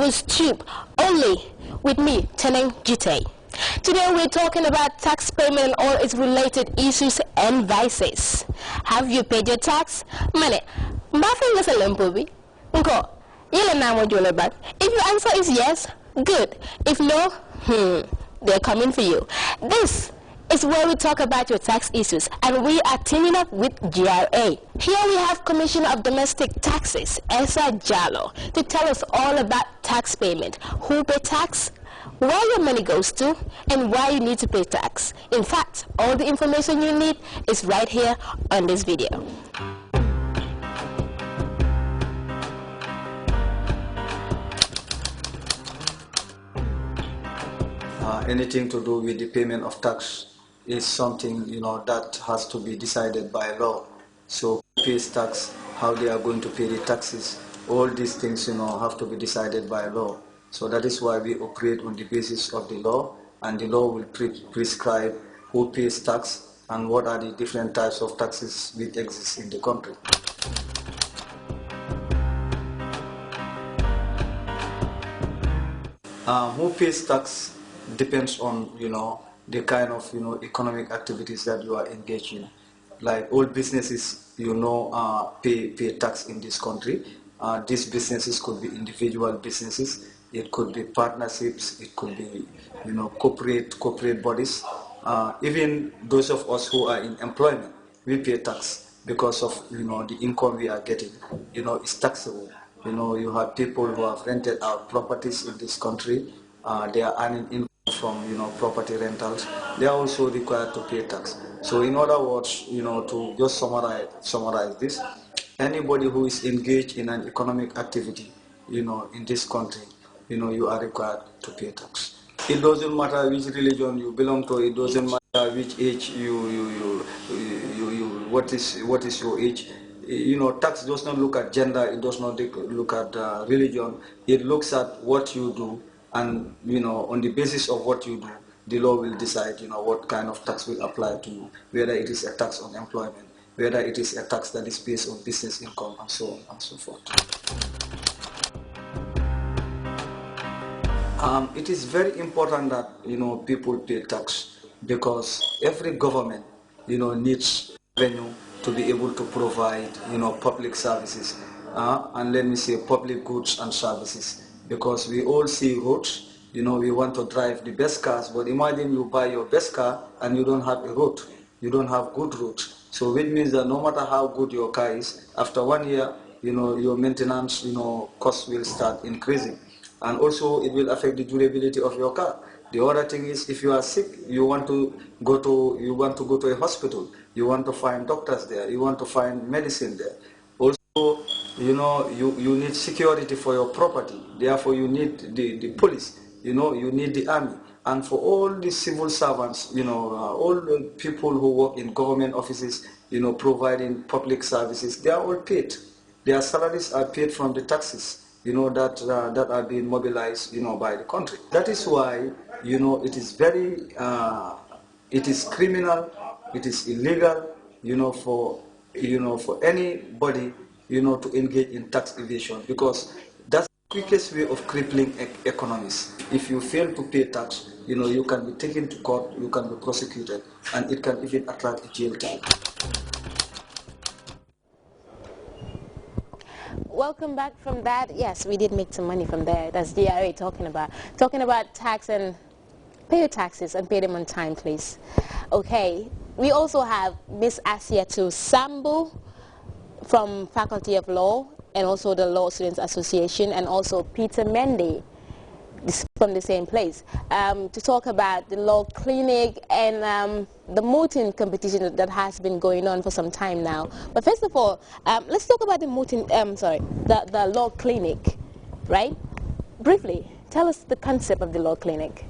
was cheap, only with me, Teneng Jite. Today we're talking about tax payment and all its related issues and vices. Have you paid your tax? Mane, if your answer is yes, good. If no, they're coming for you. This is where we talk about your tax issues, and we are teaming up with GRA. Here we have Commissioner of Domestic Taxes, Esa Jallo, to tell us all about tax payment, who pay tax, where your money goes to, and why you need to pay tax. In fact, all the information you need is right here on this video. Anything to do with the payment of tax is something, that has to be decided by law. So who pays tax, how they are going to pay the taxes, all these things, have to be decided by law. So that is why we operate on the basis of the law, and the law will prescribe who pays tax and what are the different types of taxes which exist in the country. Who pays tax depends on, the kind of, economic activities that you are engaged in. Like all businesses, pay tax in this country. These businesses could be individual businesses, it could be partnerships, it could be, corporate bodies. Even those of us who are in employment, we pay tax because of, the income we are getting. It's taxable. You have people who have rented out properties in this country. They are earning income from, property rentals. They are also required to pay tax. So in other words, to just summarize this, anybody who is engaged in an economic activity, in this country, you are required to pay tax. It doesn't matter which religion you belong to. It doesn't matter which age what is your age. Tax does not look at gender. It does not look at religion. It looks at what you do, and on the basis of what you do, the law will decide what kind of tax will apply to you, whether it is a tax on employment, whether it is a tax that is based on business income, and so on and so forth. It is very important that people pay tax, because every government needs revenue to be able to provide public services, and let me say public goods and services, because we all see roads. We want to drive the best cars, but imagine you buy your best car and you don't have a road, you don't have good roads. So which means that no matter how good your car is, after 1 year, your maintenance costs will start increasing, and also it will affect the durability of your car. The other thing is, if you are sick, you want to go to a hospital, you want to find doctors there, you want to find medicine there. Also, you need security for your property. Therefore, you need the police. You need the army. And for all the civil servants, all the people who work in government offices, providing public services, they are all paid. Their salaries are paid from the taxes, that are being mobilized, by the country. That is why, it is very, it is criminal, it is illegal, for anybody, to engage in tax evasion, because that's the quickest way of crippling economies. If you fail to pay tax, you can be taken to court, you can be prosecuted, and it can even attract a jail time. Welcome back from that. Yes, we did make some money from there. That's GRA talking about tax, and pay your taxes and pay them on time, please. Okay, we also have Miss Asiatu Sambu from Faculty of Law, and also the Law Students Association, and also Peter Mendy from the same place, to talk about the law clinic and the mooting competition that has been going on for some time now. But first of all, let's talk about the mooting, the law clinic, right? Briefly, tell us the concept of the law clinic.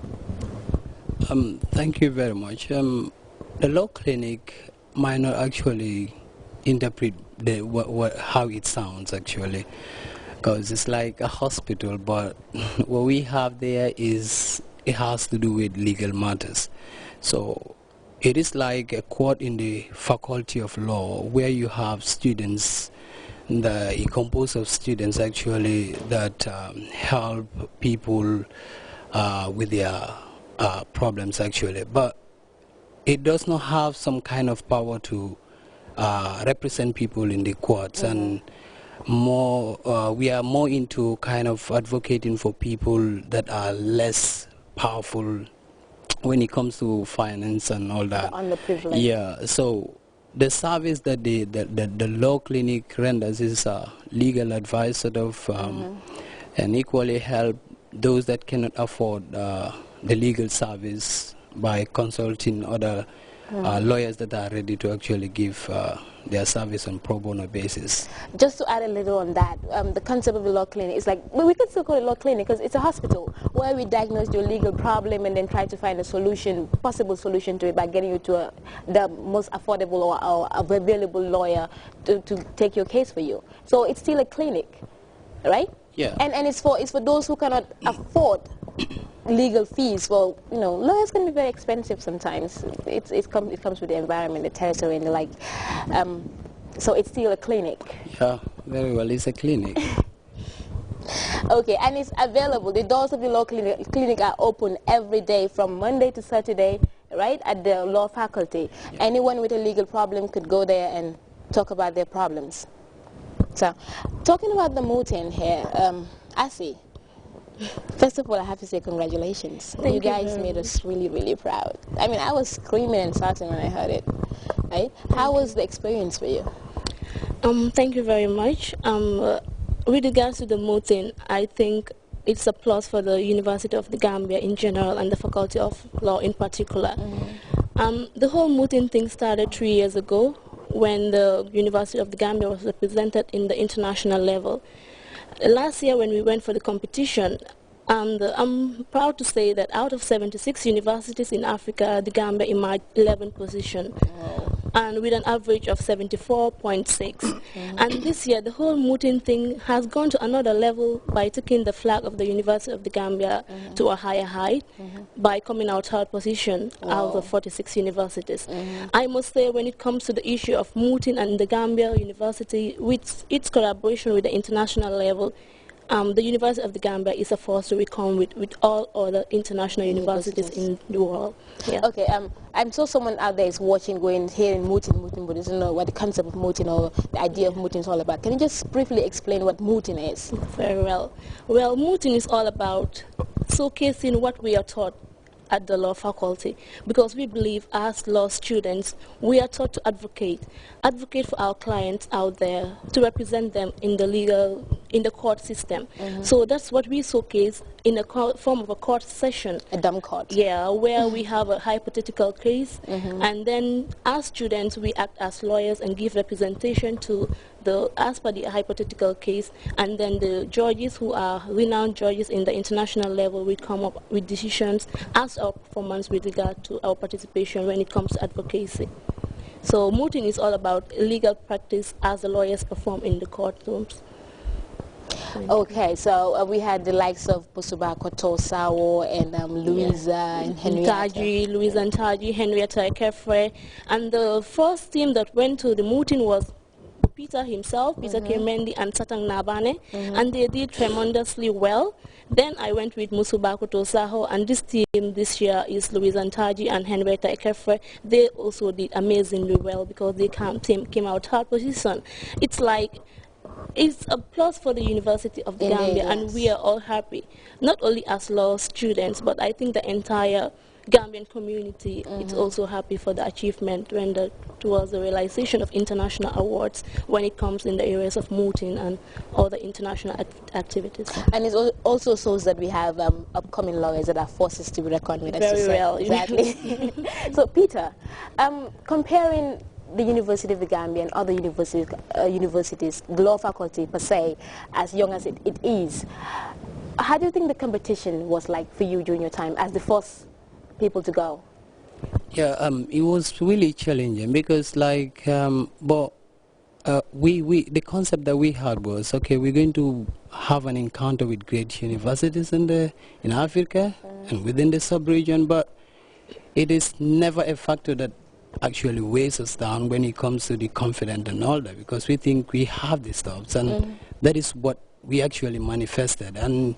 Thank you very much. The law clinic might not actually interpret how it sounds actually, because it's like a hospital, but what we have there is, it has to do with legal matters. So it is like a court in the Faculty of Law, where you have students It composed of students actually that help people with their problems actually, but it does not have some kind of power to represent people in the courts, and more we are more into kind of advocating for people that are less powerful when it comes to finance and all that. The underprivileged. Yeah, so the service that the law clinic renders is legal advice sort of, and equally help those that cannot afford the legal service by consulting other lawyers that are ready to actually give their service on pro bono basis. Just to add a little on that, the concept of the law clinic is like, well, we could still call it law clinic because it's a hospital where we diagnose your legal problem and then try to find a solution, possible solution to it by getting you to the most affordable or available lawyer to take your case for you. So it's still a clinic, right? Yeah. And it's for those who cannot afford legal fees. Well, you know, lawyers can be very expensive sometimes. It comes with the environment, the territory, and the like. So it's still a clinic. Yeah, very well. It's a clinic. Okay, and it's available. The doors of the law clinic are open every day from Monday to Saturday, right, at the law faculty. Yeah. Anyone with a legal problem could go there and talk about their problems. So, talking about the mooting here, I see. First of all, I have to say congratulations. You guys made us really, really proud. I mean, I was screaming and shouting when I heard it. Right? How was the experience for you? Thank you very much. With regards to the mooting, I think it's a plus for the University of the Gambia in general and the Faculty of Law in particular. The whole mooting thing started 3 years ago when the University of the Gambia was represented in the international level. Last year when we went for the competition, I'm proud to say that out of 76 universities in Africa, the Gambia emerged 11th position, and with an average of 74.6. And this year, the whole mooting thing has gone to another level by taking the flag of the University of the Gambia to a higher height by coming out third position out of 46 universities. I must say, when it comes to the issue of mooting and the Gambia University, with its collaboration with the international level, the University of the Gambia is a force to reckon with all other international universities in the world. Yeah. Okay, I'm sure someone out there is watching, going, hearing mooting, but doesn't know what the concept of mooting or the idea of mooting is all about. Can you just briefly explain what mooting is? Very well. Well, mooting is all about showcasing what we are taught at the law faculty, because we believe as law students we are taught to advocate for our clients out there, to represent them in the court system. So that's what we showcase in a form of a court session. A dumb court. Yeah, where we have a hypothetical case, and then as students we act as lawyers and give representation to as per the hypothetical case, and then the judges who are renowned judges in the international level will come up with decisions as our performance with regard to our participation when it comes to advocacy. So mooting is all about legal practice as the lawyers perform in the courtrooms. Okay, so we had the likes of Busubako Tosawo and Louisa and Henrietta. Louisa and Taji, Henrietta Ekefre. And the first team that went to the mooting was Peter himself, Peter Kirmendi and Satang Nabane, and they did tremendously well. Then I went with Musubako Tosaho, and this team this year is Louisa Ntaji and Henrietta Ekefre. They also did amazingly well because they came out third position. It's a plus for the University of the Gambia, and we are all happy, not only as law students, but I think the entire Gambian community is also happy for the achievement rendered towards the realization of international awards when it comes in the areas of mooting and other international activities. And it also shows that we have upcoming lawyers that are forces to be reckoned with. Very well. Exactly. So Peter, comparing the University of the Gambia and other universities, the law faculty per se, as young as it is, how do you think the competition was like for you during your time as the first people to go? Yeah, it was really challenging because the concept that we had was, okay, we're going to have an encounter with great universities in Africa and within the sub-region, but it is never a factor that actually weighs us down when it comes to the confidence and all that, because we think we have these stuff, and that is what we actually manifested. And